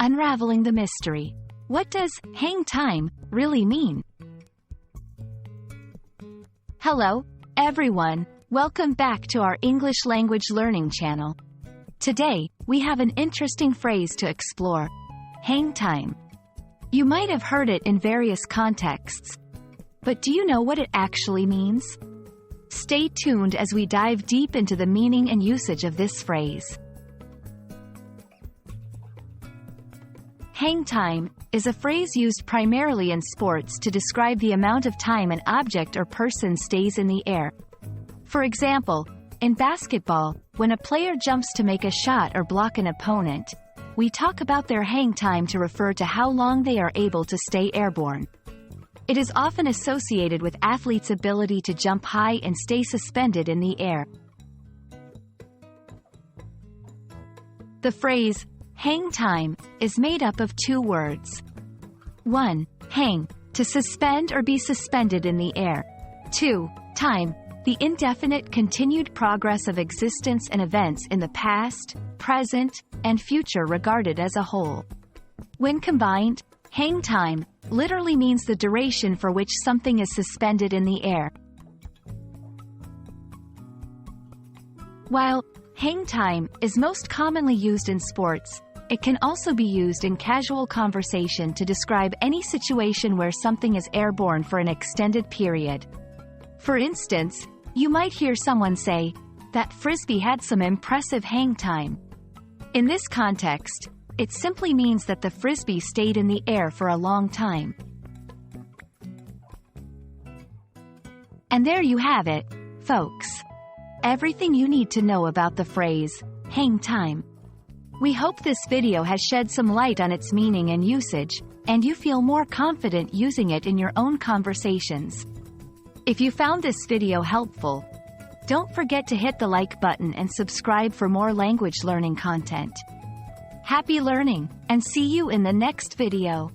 Unraveling the Mystery. What does hang time really mean? Hello, everyone. Welcome back to our English language learning channel. Today, we have an interesting phrase to explore. Hang time. You might have heard it in various contexts. But do you know what it actually means? Stay tuned as we dive deep into the meaning and usage of this phrase. Hang time is a phrase used primarily in sports to describe the amount of time an object or person stays in the air. For example, in basketball, when a player jumps to make a shot or block an opponent, we talk about their hang time to refer to how long they are able to stay airborne. It is often associated with athletes' ability to jump high and stay suspended in the air. The phrase, hang time, is made up of two words. 1. Hang, to suspend or be suspended in the air. 2. Time, the indefinite continued progress of existence and events in the past, present, and future regarded as a whole. When combined, hang time literally means the duration for which something is suspended in the air. While hang time is most commonly used in sports, it can also be used in casual conversation to describe any situation where something is airborne for an extended period. For instance, you might hear someone say, "That frisbee had some impressive hang time." In this context, it simply means that the frisbee stayed in the air for a long time. And there you have it, folks. Everything you need to know about the phrase, hang time. We hope this video has shed some light on its meaning and usage, and you feel more confident using it in your own conversations. If you found this video helpful, don't forget to hit the like button and subscribe for more language learning content. Happy learning, and see you in the next video.